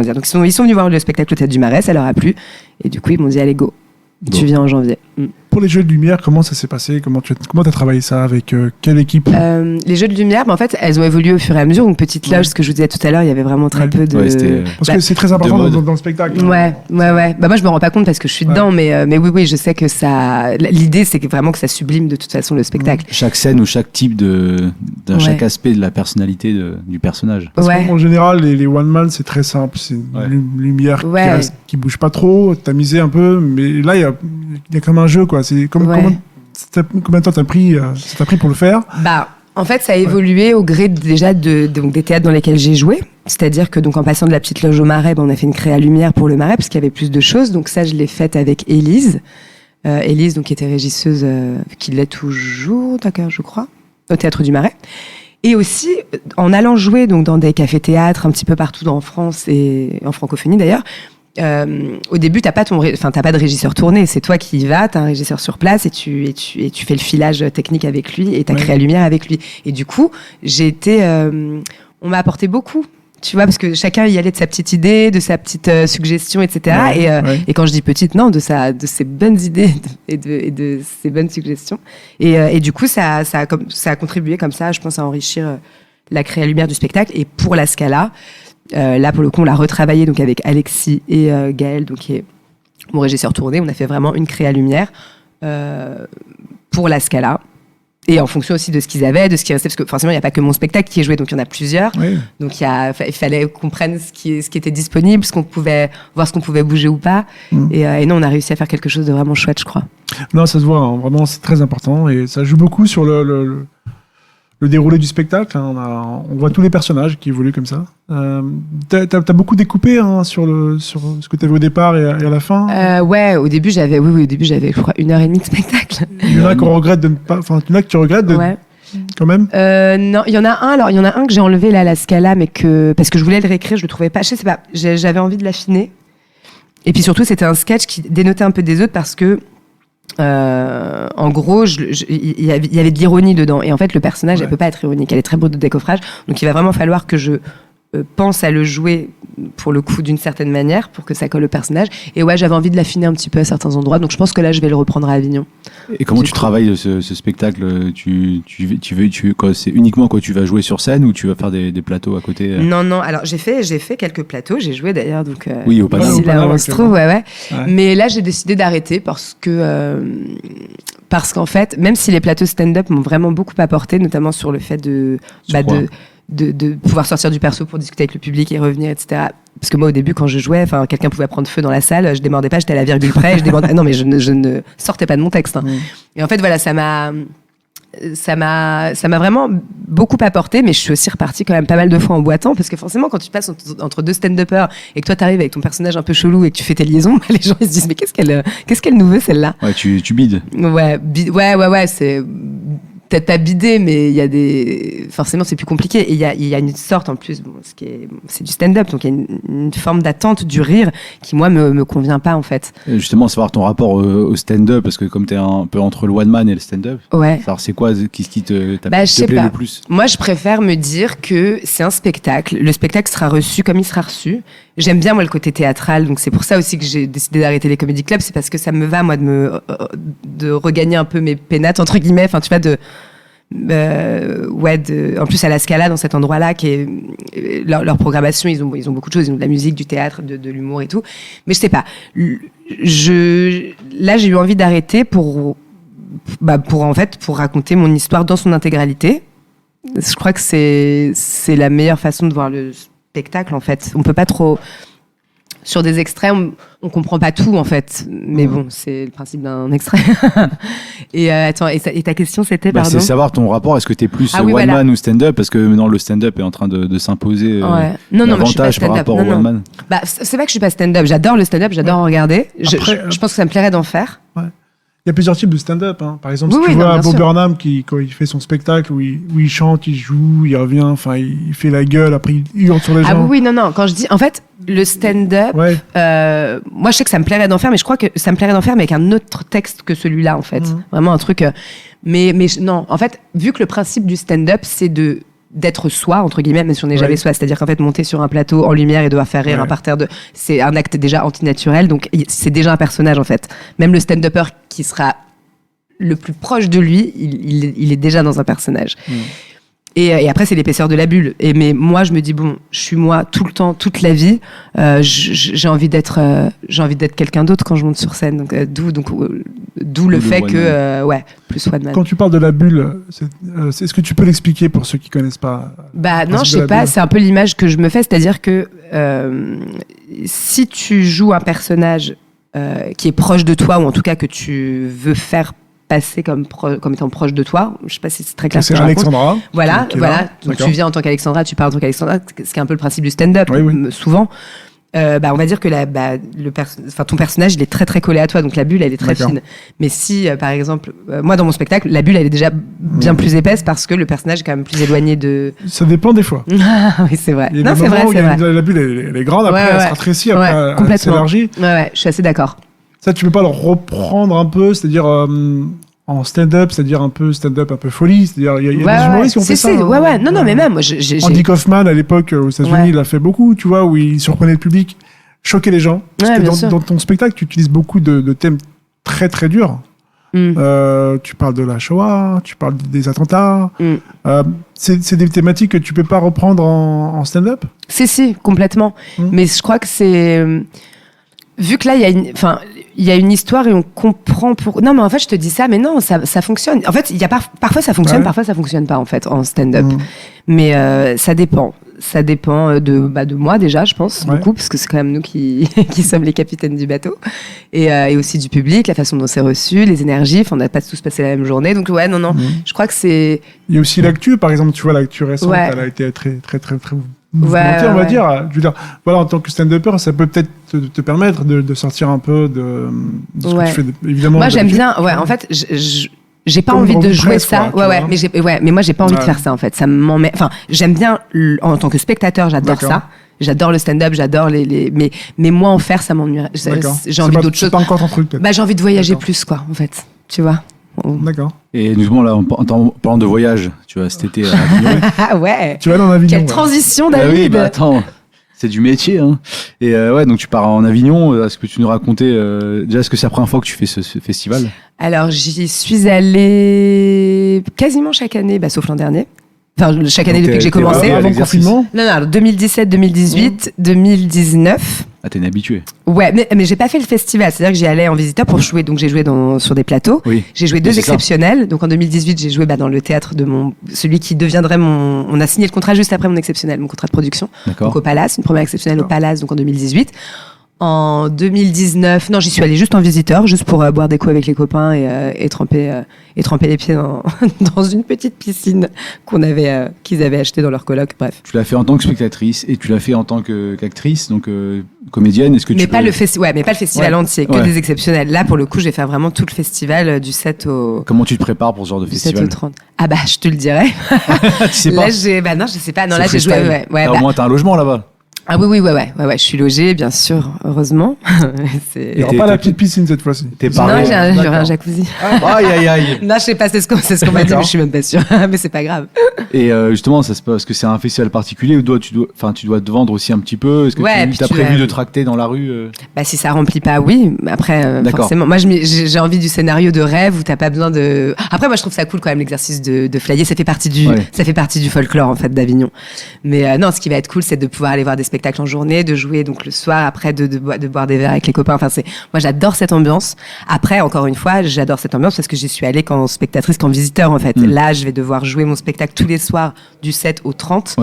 dire, donc ils sont venus voir le spectacle au Théâtre du Marais, ça leur a plu et du coup ils m'ont dit allez go. Tu viens en janvier. Pour les jeux de lumière, comment ça s'est passé? Comment tu as travaillé ça? Avec quelle équipe? Les jeux de lumière, en fait, elles ont évolué au fur et à mesure. Donc, petite loge, ce que je vous disais tout à l'heure, il y avait vraiment très peu de... parce que c'est très important dans le spectacle. Ouais. Bah, moi, je me rends pas compte parce que je suis dedans, mais oui, je sais que ça... L'idée, c'est vraiment que ça sublime de toute façon le spectacle. Chaque scène ou chaque type chaque aspect de la personnalité du personnage. Parce qu'en général, les one-man, c'est très simple. C'est une lumière qui bouge pas trop, tamisée un peu, mais là, il y a comme un jeu, quoi. C'est comme combien de temps ça t'a pris pour le faire? Bah, en fait, ça a évolué au gré déjà des théâtres dans lesquels j'ai joué. C'est-à-dire que donc en passant de la petite loge au Marais, on a fait une créa lumière pour le Marais parce qu'il y avait plus de choses. Donc ça, je l'ai faite avec Élise. Élise, donc qui était régisseuse, qui l'est toujours, d'accord, je crois, au Théâtre du Marais. Et aussi, en allant jouer donc dans des cafés-théâtres un petit peu partout en France et en francophonie d'ailleurs. Au début, t'as pas de régisseur tourné, c'est toi qui y vas, t'as un régisseur sur place et tu fais le filage technique avec lui et t'as créé la lumière avec lui. Et du coup, on m'a apporté beaucoup, tu vois, parce que chacun y allait de sa petite idée, de sa petite suggestion, etc. Et quand je dis petite, non, de ses bonnes idées et de ses bonnes suggestions. Et du coup, ça a contribué comme ça, je pense, à enrichir la créa lumière du spectacle. Et pour la Scala, là, pour le coup, on l'a retravaillé donc avec Alexis et Gaël, donc qui est mon régisseur tourné. On a fait vraiment une créa lumière pour la Scala. Et en fonction aussi de ce qu'ils avaient, de ce qui restait, parce que forcément, il n'y a pas que mon spectacle qui est joué, donc il y en a plusieurs. Oui. Donc il fallait qu'on prenne ce qui était disponible, voir ce qu'on pouvait bouger ou pas. Et non, on a réussi à faire quelque chose de vraiment chouette, je crois. Non, ça se voit, hein, vraiment, c'est très important. Et ça joue beaucoup sur le déroulé du spectacle. Hein, on voit tous les personnages qui évoluent comme ça. T'as beaucoup découpé sur ce que t'avais au départ et à la fin. Ouais, au début j'avais, je crois 1h30 de spectacle. Il y en a qu'on regrette de ne pas, il y en a que tu regrettes quand même. Non, il y en a un que j'ai enlevé là, la Scala, mais parce que je voulais le réécrire, je le trouvais pas. Je sais pas, j'avais envie de l'affiner. Et puis surtout, c'était un sketch qui dénotait un peu des autres parce que. En gros, il y avait de l'ironie dedans. Et en fait, le personnage, elle peut pas être ironique. Elle est très brute de décoffrage. Donc, il va vraiment falloir que je pense à le jouer, pour le coup, d'une certaine manière, pour que ça colle au personnage. Et ouais, j'avais envie de l'affiner un petit peu à certains endroits. Donc, je pense que là, je vais le reprendre à Avignon. Et comment tu travailles ce spectacle? C'est uniquement quand tu vas jouer sur scène ou tu vas faire des plateaux à côté? Non. Alors, j'ai fait quelques plateaux. J'ai joué d'ailleurs. Donc, oui, au Paname. Là, on se trouve, ouais. Mais là, j'ai décidé d'arrêter parce qu'en fait, même si les plateaux stand-up m'ont vraiment beaucoup apporté, notamment sur le fait de pouvoir sortir du perso pour discuter avec le public et revenir, etc. Parce que moi, au début, quand je jouais, quelqu'un pouvait prendre feu dans la salle, je démordais pas, j'étais à la virgule près, et je démordais. Non, mais je ne sortais pas de mon texte. Hein. Et en fait, voilà, ça m'a vraiment beaucoup apporté, mais je suis aussi repartie quand même pas mal de fois en boitant, parce que forcément, quand tu passes entre deux stand-uppers et que toi, t'arrives avec ton personnage un peu chelou et que tu fais tes liaisons, les gens ils se disent mais qu'est-ce qu'elle nous veut celle-là? Ouais, tu bides. Ouais, c'est peut-être pas bidé, mais il y a forcément c'est plus compliqué. Et il y a une sorte en plus, c'est du stand-up, donc il y a une forme d'attente du rire qui moi me convient pas en fait. Et justement, savoir ton rapport au stand-up, parce que comme t'es un peu entre le one man et le stand-up, savoir c'est quoi qui te plaît le plus? Moi, je préfère me dire que c'est un spectacle. Le spectacle sera reçu comme il sera reçu. J'aime bien moi le côté théâtral, donc c'est pour ça aussi que j'ai décidé d'arrêter les comédie clubs, c'est parce que ça me va moi de regagner un peu mes pénates entre guillemets, enfin tu vois en plus à la Scala dans cet endroit-là qui est leur programmation, ils ont beaucoup de choses, ils ont de la musique, du théâtre, de l'humour et tout, mais je sais pas. Là j'ai eu envie d'arrêter pour raconter mon histoire dans son intégralité. Je crois que c'est la meilleure façon de voir le spectacle, en fait. On peut pas trop... Sur des extraits, on comprend pas tout, en fait. Mais bon, c'est le principe d'un extrait. Et attends, et ta question, c'était, pardon? C'est savoir ton rapport. Est-ce que t'es plus one-man ou stand-up? Parce que maintenant, le stand-up est en train de s'imposer davantage par rapport au one-man. Bah, c'est pas que je suis pas stand-up. J'adore le stand-up, j'adore en regarder. Je pense que ça me plairait d'en faire. Ouais. Il y a plusieurs types de stand-up. Hein. Par exemple, si tu vois Bob Burnham quand il fait son spectacle où il chante, il joue, il revient, enfin, il fait la gueule, après il hurle sur les gens. Ah oui, non. Quand je dis, en fait, le stand-up, moi je sais que ça me plairait d'en faire, mais je crois que ça me plairait d'en faire, mais avec un autre texte que celui-là, en fait. Vraiment un truc. Mais non, en fait, vu que le principe du stand-up, c'est d'être soi, entre guillemets, même si on n'est jamais soi. C'est-à-dire qu'en fait, monter sur un plateau en lumière et devoir faire rire un parterre c'est un acte déjà antinaturel, donc c'est déjà un personnage, en fait. Même le stand-upper qui sera le plus proche de lui, il est déjà dans un personnage. Et après, c'est l'épaisseur de la bulle. Mais moi, je me dis, bon, je suis moi tout le temps, toute la vie. J'ai envie d'être quelqu'un d'autre quand je monte sur scène. D'où le fait que, plus one man. Quand tu parles de la bulle, est-ce que tu peux l'expliquer pour ceux qui connaissent pas? Bah non, je sais pas. C'est un peu l'image que je me fais, c'est-à-dire que si tu joues un personnage qui est proche de toi, ou en tout cas que tu veux faire passer comme étant proche de toi. Je sais pas si c'est très clair. C'est Alexandra. Voilà. Donc tu viens en tant qu'Alexandra, tu parles en tant qu'Alexandra, ce qui est un peu le principe du stand-up. Souvent, on va dire que ton personnage, il est très très collé à toi, donc la bulle, elle est très fine. Mais si, par exemple, moi dans mon spectacle, la bulle, elle est déjà bien plus épaisse parce que le personnage est quand même plus éloigné de. Ça dépend des fois. Oui, c'est vrai. Non, c'est vrai. La bulle, elle est grande, après elle se rétrécit, après elle s'élargit. Ouais, je suis assez d'accord. Ça, tu peux pas le reprendre un peu, c'est-à-dire en stand-up, c'est-à-dire un peu stand-up, un peu folie, c'est-à-dire il y a des humoristes qui ont fait ça. Non, mais même moi, Andy Kaufman à l'époque aux États-Unis, il a fait beaucoup, tu vois, où il surprenait le public, choquait les gens. Parce que dans ton spectacle, tu utilises beaucoup de thèmes très très durs. Tu parles de la Shoah, tu parles des attentats. C'est des thématiques que tu peux pas reprendre en stand-up? Si, complètement. Mais je crois que c'est vu que là il y a une histoire et on comprend non, mais en fait je te dis ça, mais non, ça fonctionne. En fait, parfois ça fonctionne, parfois ça fonctionne pas, en fait, en stand-up. Mais ça dépend de moi déjà, je pense, beaucoup, parce que c'est quand même nous qui sommes les capitaines du bateau, et aussi du public, la façon dont c'est reçu, les énergies. Enfin, on n'a pas tous passé la même journée, donc non. Je crois que c'est. Il y a aussi l'actu, par exemple, tu vois, l'actu récente, elle a été très très très très mouvementée, on va dire. Je veux dire, voilà, en tant que stand-upper, ça peut peut-être te permettre de sortir un peu de ce que tu fais, évidemment. Moi, j'aime bien. En fait, j'ai pas envie de jouer ça. Mais moi, j'ai pas envie de faire ça, en fait. Ça m'emmerde. Enfin, j'aime bien, en tant que spectateur, j'adore ça. J'adore le stand-up, j'adore mais moi, en faire, ça m'ennuierait. J'ai envie d'autre chose. C'est pas encore ton truc, peut-être. J'ai envie de voyager plus, quoi, en fait. Tu vois? D'accord. Et justement, là, en parlant de voyage, tu vois, cet été à Avignon. Ah ouais. Tu vas dans Avignon. Quelle transition, David. Oui, attends. C'est du métier, hein. Et donc tu pars en Avignon. Est-ce que tu nous racontais déjà, est-ce que c'est la première fois que tu fais ce festival? Alors j'y suis allée quasiment chaque année, sauf l'an dernier. Enfin, chaque année depuis que j'ai commencé. Avant le confinement? Non, 2017, 2018, 2019. Ah, t'es une habituée. Ouais, mais j'ai pas fait le festival. C'est-à-dire que j'y allais en visiteur pour jouer. Donc j'ai joué sur des plateaux. Oui. J'ai joué 2 exceptionnels. Donc en 2018, j'ai joué dans le théâtre de celui qui deviendrait on a signé le contrat juste après mon exceptionnel, mon contrat de production. D'accord. Donc au Palace, une première exceptionnelle au Palace, donc en 2018. En 2019, non, j'y suis allée juste en visiteur, juste pour boire des coups avec les copains et tremper les pieds dans une petite piscine qu'ils avaient achetée dans leur coloc. Bref. Tu l'as fait en tant que spectatrice et tu l'as fait en tant qu'actrice, donc comédienne. Est-ce que mais pas le festival entier, que des exceptionnels. Là, pour le coup, je vais faire vraiment tout le festival du 7 au. Comment tu te prépares pour ce genre de festival? 7 au 30. Ah je te le dirais. Tu sais pas? Là, non, je sais pas. Non, là, j'ai joué. Au moins, t'as un logement là-bas. Ah oui, je suis logée, bien sûr, heureusement. Il n'y aura pas la petite piscine cette fois-ci. Non, j'aurai un jacuzzi. Aïe. Non, je sais pas, c'est ce qu'on m'a dit, mais je suis même pas sûre. Mais c'est pas grave. Et justement, ça se passe parce que c'est un festival particulier où tu dois te vendre aussi un petit peu. Est-ce que tu as prévu de tracter dans la rue? Si ça remplit pas, oui. Après, forcément. Moi, j'ai envie du scénario de rêve où t'as pas besoin de. Après, moi, je trouve ça cool quand même, l'exercice de flyer. Ça fait partie du folklore, en fait, d'Avignon. Mais non, ce qui va être cool, c'est de pouvoir aller voir des spectacles en journée, de jouer donc le soir, après de boire des verres avec les copains. Enfin, moi, j'adore cette ambiance. Après, encore une fois, j'adore cette ambiance parce que j'y suis allée qu'en spectatrice, qu'en visiteur, en fait. Là, je vais devoir jouer mon spectacle tous les soirs du 7 au 30.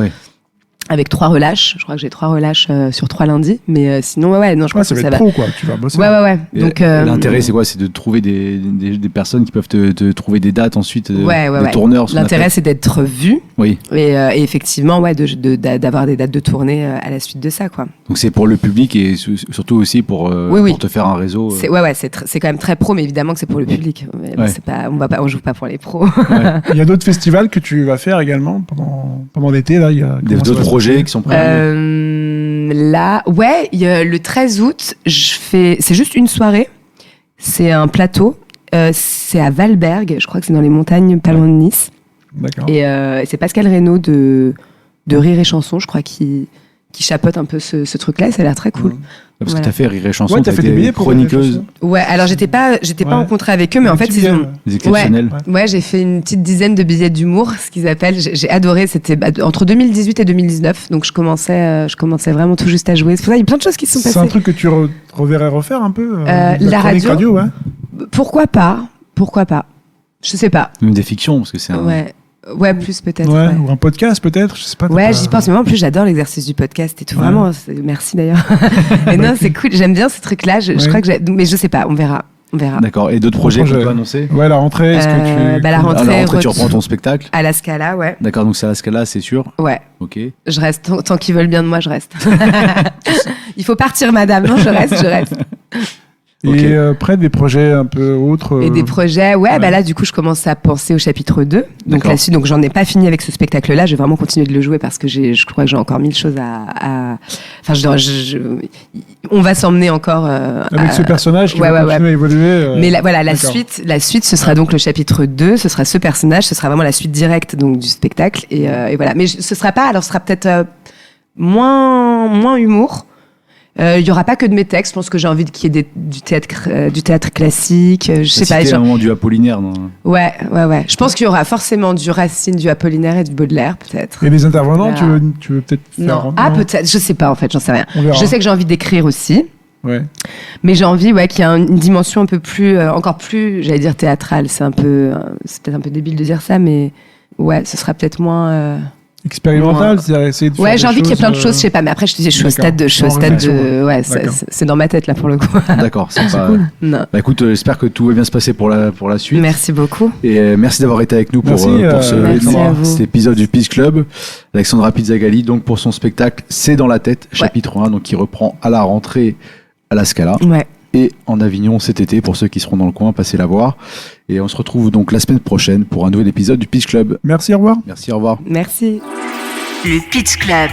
avec 3 relâches. Je crois que j'ai 3 relâches sur 3 lundis. Mais sinon, non, je crois que ça va être pro, quoi. Tu vas bosser. Ouais. Donc, l'intérêt, c'est quoi? C'est de trouver des personnes qui peuvent te trouver des dates ensuite, des tourneurs. L'intérêt, c'est d'être vu. Oui. Et effectivement, d'avoir des dates de tournée à la suite de ça, quoi. Donc, c'est pour le public et surtout aussi pour te faire un réseau. C'est quand même très pro, mais évidemment que c'est pour le public. C'est pas, on joue pas pour les pros. Il y a d'autres festivals que tu vas faire également pendant l'été, là. Il y a d'autres projets qui sont prévus. Là, le 13 août, c'est juste une soirée. C'est un plateau. C'est à Valberg. Je crois que c'est dans les montagnes, pas loin de Nice. D'accord. Et c'est Pascal Reynaud de Rire et Chanson, je crois, qui chapeaute un peu ce truc-là. Ça a l'air très cool. Parce que t'as fait Rire et Chanson, t'as fait des billets pour chroniqueuse. Ouais, alors j'étais pas en contrat avec eux, mais en fait, ils ont. Des exceptionnels. Ouais, j'ai fait une petite dizaine de billets d'humour, ce qu'ils appellent. J'ai adoré. C'était entre 2018 et 2019, donc je commençais vraiment tout juste à jouer. C'est pour ça, il y a plein de choses qui se sont passées. C'est un truc que tu reverrais refaire un peu. La radio, ouais. Pourquoi pas. Je sais pas. Même des fictions, parce que c'est un. Ouais, plus peut-être. Ouais, ou un podcast peut-être, je sais pas. Ouais, j'y pense. Mais moi, en plus, j'adore l'exercice du podcast et tout. Vraiment, merci d'ailleurs. Et non, c'est cool. J'aime bien ce truc-là. Je crois que mais je sais pas. On verra. D'accord. Et d'autres projets qu'on peut annoncer? Ouais, la rentrée. Est-ce que tu. La rentrée, tu reprends ton spectacle. À la Scala, ouais. D'accord. Donc c'est à la Scala, c'est sûr. Ouais. Ok. Je reste tant qu'ils veulent bien de moi, je reste. Il faut partir, madame. Non, je reste. Et après, des projets un peu autres. Et des projets, là, du coup, je commence à penser au chapitre 2. Donc là-dessus, j'en ai pas fini avec ce spectacle-là. Je vais vraiment continuer de le jouer parce que je crois que j'ai encore 1000 choses à... Enfin, on va s'emmener encore... avec ce personnage qui va continuer à évoluer. Mais la suite, ce sera donc le chapitre 2. Ce sera ce personnage. Ce sera vraiment la suite directe donc, du spectacle. Et voilà. Mais ce sera peut-être moins humour. Il y aura pas que de mes textes. Je pense que j'ai envie qu'il y ait du théâtre classique. Je sais pas. Un moment du Apollinaire, non? Ouais. Je pense qu'il y aura forcément du Racine, du Apollinaire et du Baudelaire, peut-être. Et les intervenants, tu veux peut-être faire... Non. Peut-être. Je sais pas, en fait. J'en sais rien. Je sais que j'ai envie d'écrire aussi. Ouais. Mais j'ai envie, qu'il y ait une dimension un peu plus, encore plus, j'allais dire théâtrale. C'est peut-être un peu débile de dire ça, mais ce sera peut-être moins. Expérimental, c'est-à-dire essayer de faire j'ai envie qu'il y ait plein de choses, je sais pas, mais après je suis au stade de c'est dans ma tête là pour le coup. D'accord, c'est cool. Non. Bah écoute, j'espère que tout va bien se passer pour la suite. Merci beaucoup. Et merci d'avoir été avec nous pour cet épisode du Pitch Club. Alexandra Pizzagalli, donc pour son spectacle C'est dans la tête, chapitre 1, donc qui reprend à la rentrée à la Scala. Ouais. Et en Avignon cet été, pour ceux qui seront dans le coin, passez la voir. Et on se retrouve donc la semaine prochaine pour un nouvel épisode du Pitch Club. Merci, au revoir. Merci, au revoir. Merci. Le Pitch Club.